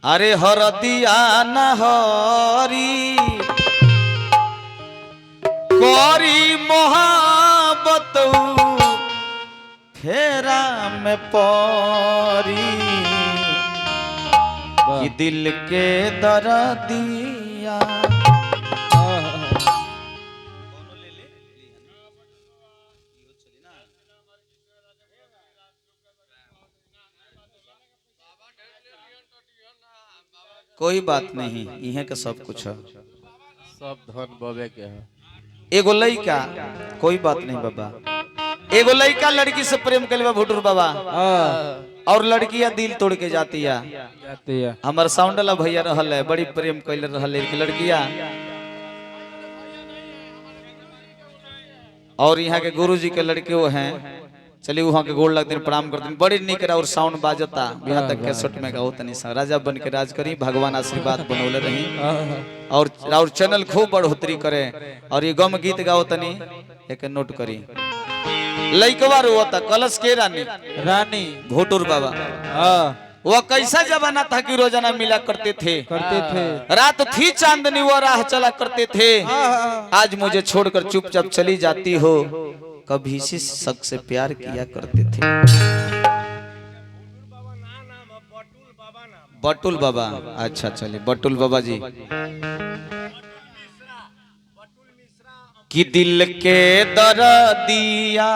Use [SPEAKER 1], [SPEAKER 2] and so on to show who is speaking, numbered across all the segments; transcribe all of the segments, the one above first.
[SPEAKER 1] अरे हरदिया नहरी करी मोहब्बत फेरा में परी कि दिल के दर्दिया। कोई बात नहीं, इहे के सब कुछ है,
[SPEAKER 2] सब धन बबे के है।
[SPEAKER 1] एगो लड़का, कोई बात नहीं बाबा, एगो लड़का लड़की से प्रेम कर भुटुर बाबा और लड़कियां दिल तोड़ के जाती है। हमारे साउंड वाला भैया रहल है, बड़ी प्रेम कैले रहल है लड़कियां, और यहाँ के गुरुजी के लड़के वो हैं। चलिए वहाँ के गोड़ लगते प्रणाम करते बड़ी निक और साउंड बाजता यहाँ तक कैसेट में गाओ तनी सा राजा बन के राज करी, भगवान आशीर्वाद बनौले रही और चैनल खूब बढ़ोतरी करे और ये गम गीत गाओ तनी एक नोट करी। लइकवा रोता कलश के रानी भोटुर बाबा। वह कैसा जमाना था कि रोजाना मिला करते थे रात थी चांदनी वो राह चला करते थे। आज मुझे छोड़कर चुपचाप चली जाती हो, कभी इसी शख्स से प्यार किया करते थे। बटुल बाबा, अच्छा चलिए बटुल बाबा जी। कि दिल के दर्दिया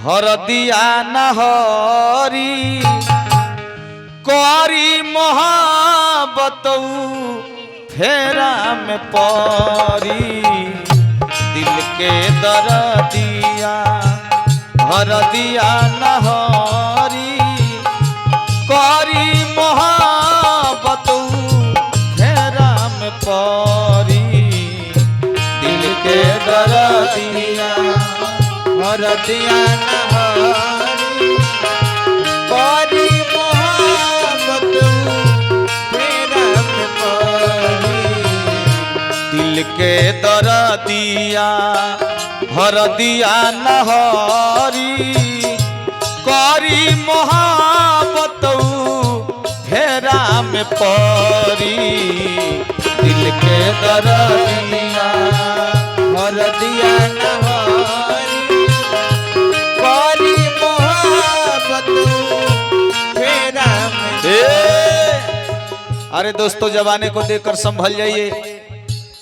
[SPEAKER 1] हरदिया नहरी करी मोहब्बत फेरा में परी दिल के दर्दिया हरदिया नहरी करी मोहब्बत फेरा में परी दिल के दर्दिया हरदिया नहरी करी मोहब्बत फेरा में परी दिल के दर्दिया हरदिया नहरी करी मोहब्बत फेरा में परी दिल के दर्दिया हरदिया नहरी करी मोहब्बत फेरा में। अरे दोस्तों जमाने को देखकर संभल जाइए,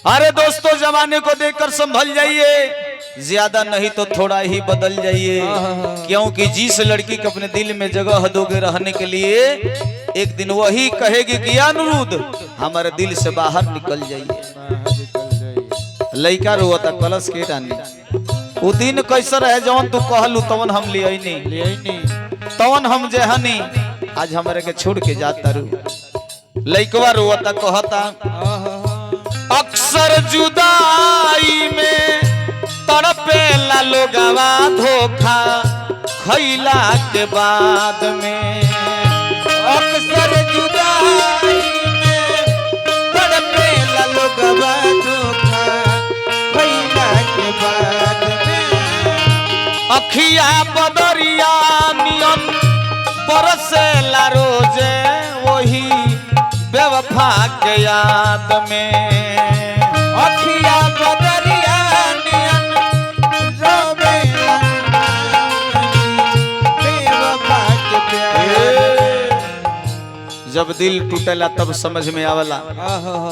[SPEAKER 1] अरे दोस्तों जमाने को देखकर संभल जाइए, ज्यादा नहीं तो थोड़ा ही बदल जाइए, क्योंकि जिस लड़की को अपने दिल में जगह दोगे रहने के लिए एक दिन वही कहेगी कि अनुरुद्ध हमारे दिल से बाहर निकल जाइए। लइका रोता कलश के रानी वो दिन कैसा रहे जवन तू कहलू तवन हम लियनी तवन हम जेहनी आज हमारे के छोड़ के जाता रू। लइकवा रोता कहता अक्सर जुदाई में तड़पेला लोगवा धोखा खैला के बाद में। अक्सर जुदाई में तड़पेला लोगवा धोखा खैला के बाद में। अखिया बदरिया नियन बरसेला रोजे वही बेवफा के याद में। अखिया बदरिया नियन रोवेला बेवफा के प्यार। जब दिल टूटेला तब समझ में आवला।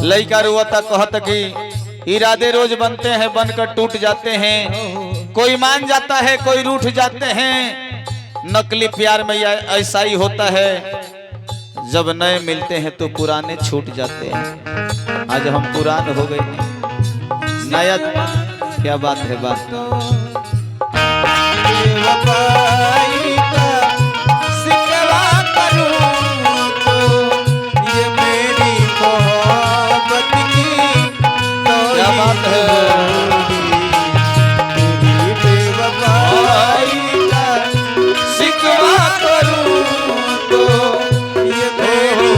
[SPEAKER 1] लइका रोता कहत कि इरादे रोज बनते हैं बनकर टूट जाते हैं, कोई मान जाता है कोई रूठ जाते हैं। नकली प्यार में ऐसा ही होता है, जब नए मिलते हैं तो पुराने छूट जाते हैं। आज हम पुराने हो गए नया, क्या बात है बात। क्या बात है सिकवा करूं तो ये मेरी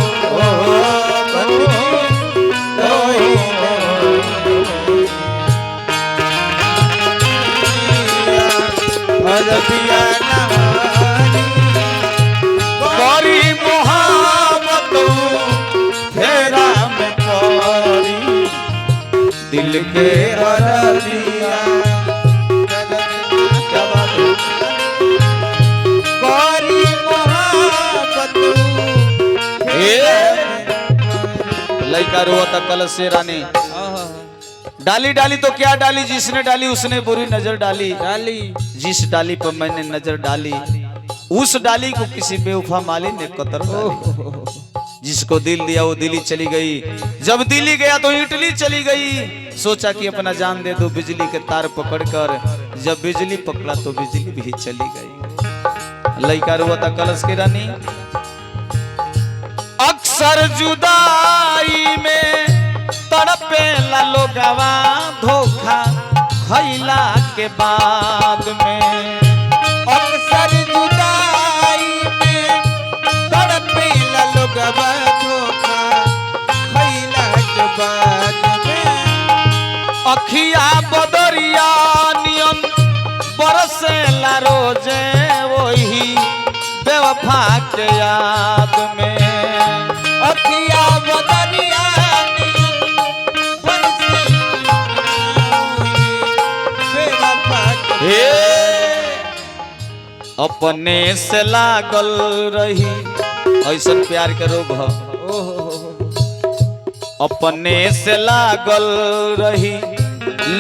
[SPEAKER 1] हरदिया लड़का रोता कलश से रानी डाली डाली तो क्या डाली, जिसने डाली उसने बुरी नजर डाली।
[SPEAKER 2] डाली
[SPEAKER 1] जिस डाली पर मैंने नजर डाली उस डाली को किसी बेवफा माली ने कतर डाली। जिसको दिल दिया वो दिल्ली चली गई, जब दिल्ली गया तो इटली चली गई। सोचा कि अपना जान दे दो बिजली के तार पकड़कर, जब बिजली पकड़ा तो बिजली भी चली गई। लड़का रोता कलश की रानी अक्सर जुदाई में तड़पे लोगवा धोखा खैला के बाद में।
[SPEAKER 2] अक्सर जुदाई में तड़पे लोगवा धोखा खैला के बाद में।
[SPEAKER 1] अखिया बदरिया नियम बरसेला रोजे वही बेवफा के याद में।
[SPEAKER 2] अखिया बदरिया
[SPEAKER 1] अपने से लागल रही ऐसा प्यार के रोग है। अपने से लागल रही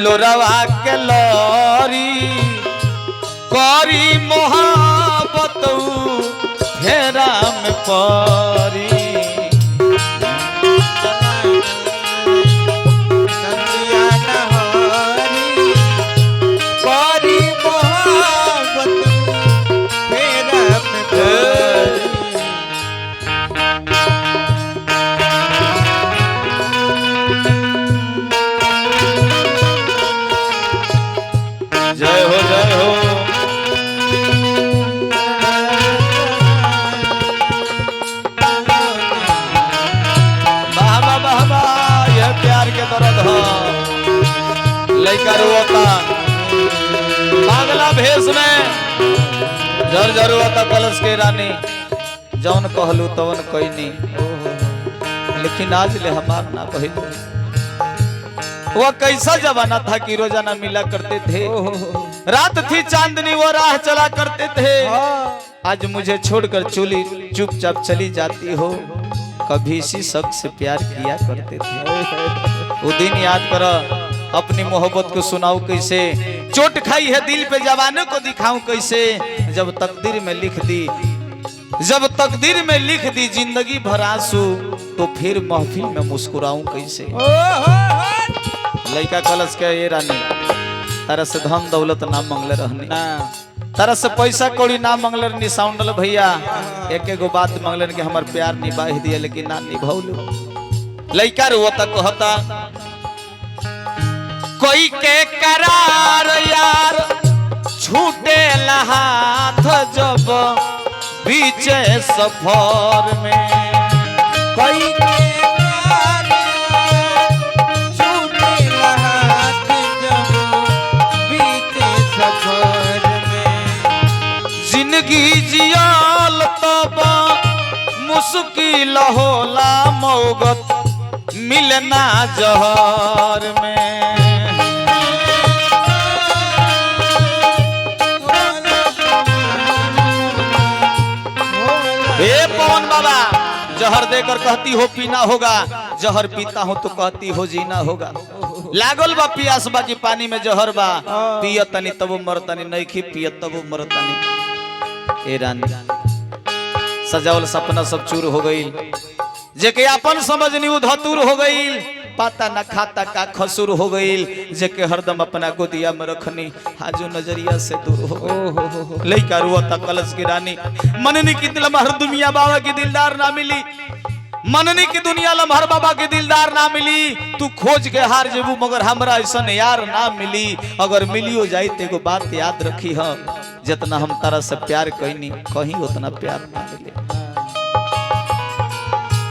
[SPEAKER 1] लोरवा के लरी करी मोहब्बत घेरा में परी। जय हो जय हो। बाबा बाबा यह प्यार के दर्द हो। लड़का रोता पागला भेष में जर जर रोता कलश के रानी। जौन कहलू तवन कहनी लेकिन आज ले हमार ना कहलू। वह कैसा जमाना था कि रोजाना मिला करते थे, रात थी चांदनी वो राह चला करते थे। आज मुझे छोड़कर चुली चुपचाप चली जाती हो, कभी इसी शख्स से प्यार किया करते थे। वो दिन याद कर अपनी मोहब्बत को सुनाऊं कैसे, चोट खाई है दिल पे जवानों को दिखाऊं कैसे। जब तकदीर में लिख दी, जब तकदीर में लिख दी जिंदगी भर आंसू, तो फिर महफिल में मुस्कुराऊं कैसे। लड़का कलश के ये रानी तारा से धन दौलत ना मंगले रहनी, तारा से पैसा कौड़ी ना मंगले रहनी। साउंडल भैया एक एगो बात मंगले कि हमार प्यार निभा दिया लेकिन ना निभाउल। लड़का रोता कहता कोई के करार यार छूटे हाथ जब बीचे सफर में।
[SPEAKER 2] कोई के
[SPEAKER 1] जिंदगी जियाल तब मुश्किल होला मौगत मिलना जहर में। हे पवन बाबा जहर देकर कहती हो पीना होगा, जहर पीता हूँ तो कहती हो जीना होगा। लागल बा पियास बा की पानी में जहर बा, पियत तनी तब मरतनी नहीं खी पियत तब मरतनी। ए रानी सजावल सपना सब चूर हो गई, जेके अपन समझनी धतूर हो गई। पाता न खाता का खसूर हो गई, जेके हरदम अपना गोदिया में रखनी हाजो नजरिया से दूर हो गई। लइका रोता कलश की रानी मननी की लमहर दुनिया बाबा की दिलदार ना मिली, मननी की दुनिया लमहर बाबा की दिलदार ना मिली। तू खोज के हार जेबू मगर हमरा ऐसा यार ना मिली। अगर मिलियो जाई तेगो बात याद रखी है, जितना हम तारा से प्यार कहनी कहीं उतना प्यार ना मिले।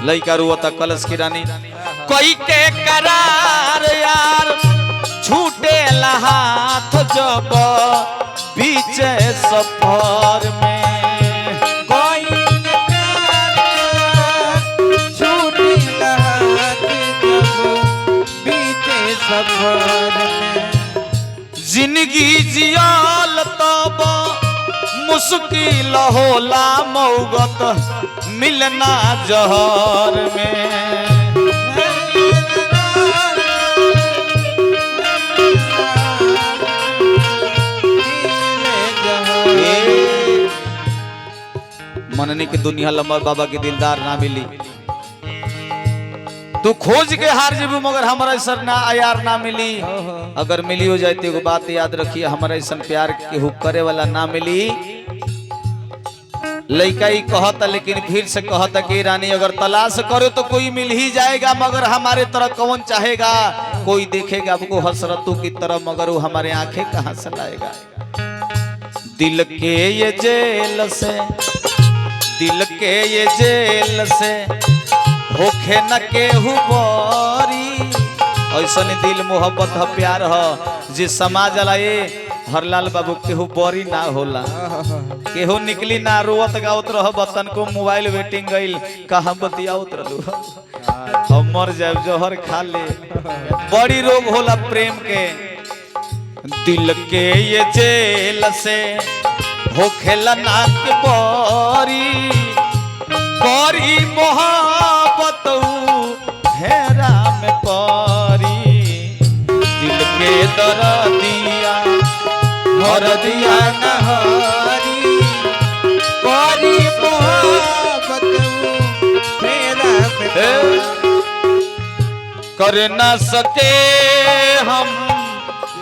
[SPEAKER 1] लइका रोता कलश की रानी कोई के करार यार छूटे हाथ जब बीचे सफर में।
[SPEAKER 2] कोई के करार छूटे हाथ जब बीचे सफर में।
[SPEAKER 1] जिंदगी जियाल तब मुश्किल होला मौगत मिलना जहर में। मननी की दुनिया लंबा बाबा के दिलदार ना मिली। तू खोज के हार जेबू मगर हमारा ऐसा ना यार ना मिली। अगर मिली हो जाए तो एगो बात याद रखिए, हमारा ऐसा प्यार के हुक करे वाला ना मिली। लड़का ही कहता लेकिन फिर से कहता कि रानी अगर तलाश करो तो कोई मिल ही जाएगा, मगर हमारे तरह कौन चाहेगा। कोई देखेगा आपको हसरतों की तरह, मगर वो हमारे आंखें कहां से लाएगा। दिल के ये जेल से, दिल के ये जेल से होखे न केहू बोरी। ऐसा दिल मोहब्बत है, प्यार है जे समाज लाए। हरलाल बाबू केहू बोरी ना होला, केहू निकली ना रोवत गावत रह बतन को मोबाइल वेटिंग गइल कहां बतियावत रहलू। हम मर जाए जहर खा ले, बड़ी रोग होला प्रेम के। दिल के ये जेल से होखेला ना के बोरी, बोरी मोहब्बत हेरा में परी। दिल के दर्दिया
[SPEAKER 2] हर दिया नहरी कोरी मोहब्बत मेरा
[SPEAKER 1] कर न सके हम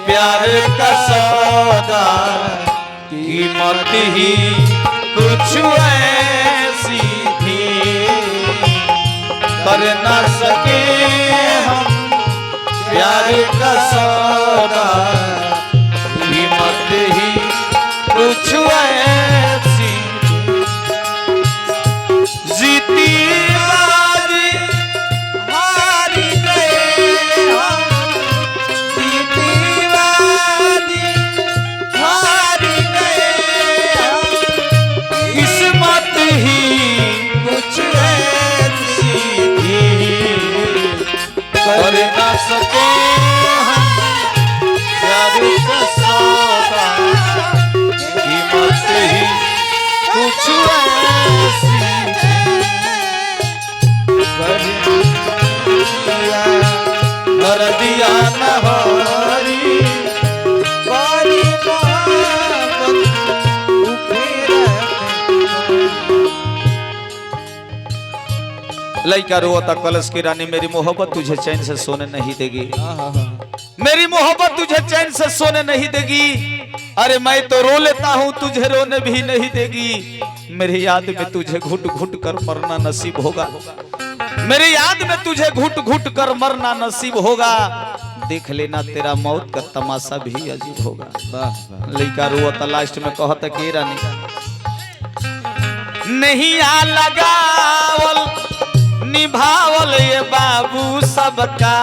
[SPEAKER 1] प्यार का सौदा, कीमत ही कुछ ऐसी थी। कर न सके हम प्यार का सौदा, कीमत ही कुछ ऐसी। जीती बाजी
[SPEAKER 2] हार गए हम, जीती बाजी हार गए हम।
[SPEAKER 1] किस्मत ही
[SPEAKER 2] कुछ ऐसी
[SPEAKER 1] थी, कर न सके हम प्यार का सौदा, कीमत ही कुछ ऐसी कर दिया नहरी।
[SPEAKER 2] कोरी मोहब्बत
[SPEAKER 1] लड़का रोता कलश की रानी मेरी मोहब्बत तुझे चैन से सोने नहीं देगी, मेरी मोहब्बत तुझे चैन से सोने नहीं देगी। अरे मैं तो रो लेता हूँ तुझे रोने भी नहीं देगी। मेरी याद में तुझे घुट घुट कर मरना नसीब होगा, मेरी याद में तुझे घुट घुट कर मरना नसीब होगा। देख लेना तेरा मौत का तमाशा भी अजीब होगा। लड़का रोता लास्ट में कहता कि रानी नहीं आ लगावल निभावल ये बाबू सबका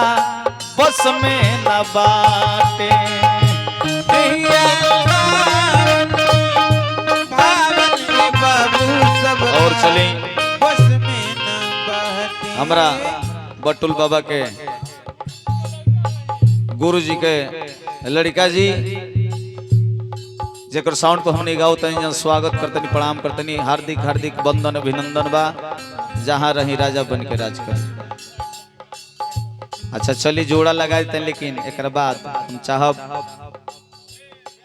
[SPEAKER 1] बस में न बाटे। और चले
[SPEAKER 2] बस में न बाटे।
[SPEAKER 1] हमरा बटुल बाबा के गुरु जी के लड़का जी जेकर साउंड पर हमने गाओ तनी स्वागत करतनी, प्रणाम करतनी, हार्दिक हार्दिक वंदन अभिनंदन बा। जहाँ रही राजा बन के राज कर। अच्छा चली जोड़ा लगा देते, लेकिन एक बाद हम चाहब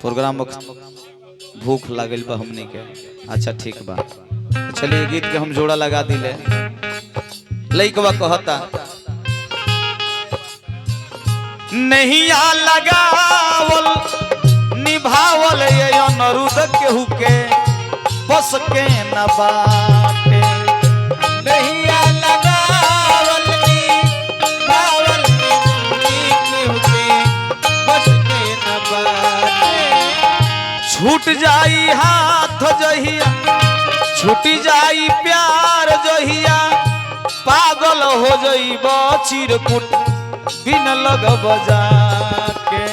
[SPEAKER 1] प्रोग्राम भूख लागल बा हमने के। अच्छा ठीक बा, चलिए गीत के हम जोड़ा लगा दिले। लइकवा कहता नहीं आ लगावल निभावल ये अनुरुद केहू के बस के न बाटे।
[SPEAKER 2] नहीं आ लगावल निभावल केहू के बस के न बाटे।
[SPEAKER 1] छूट जाई हाथ जहिया, छूट जाई प्यार जहिया, पागल हो जाइब चिरकुट बिन लग बजा के।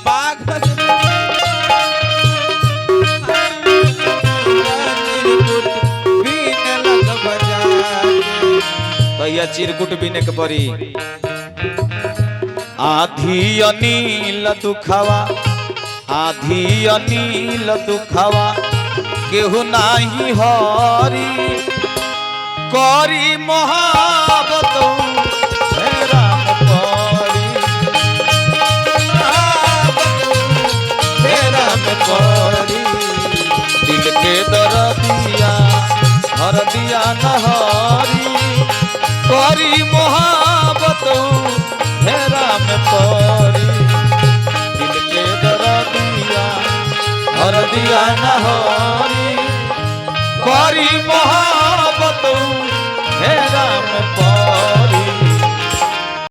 [SPEAKER 2] पागल बिन लग बजा के।
[SPEAKER 1] तैया चिरकुट बिने के परी। आधी अनिल दुखावा, आधी अनिल दुखावा केहू नाही हरी। करी मोहब्बत हेरा परी, हेरा परी। दिल के दर्दिया नहरी करी मोहब्बत घेरा में परी दिल के दर्दिया हर दिया नहरी करी मोहब्बत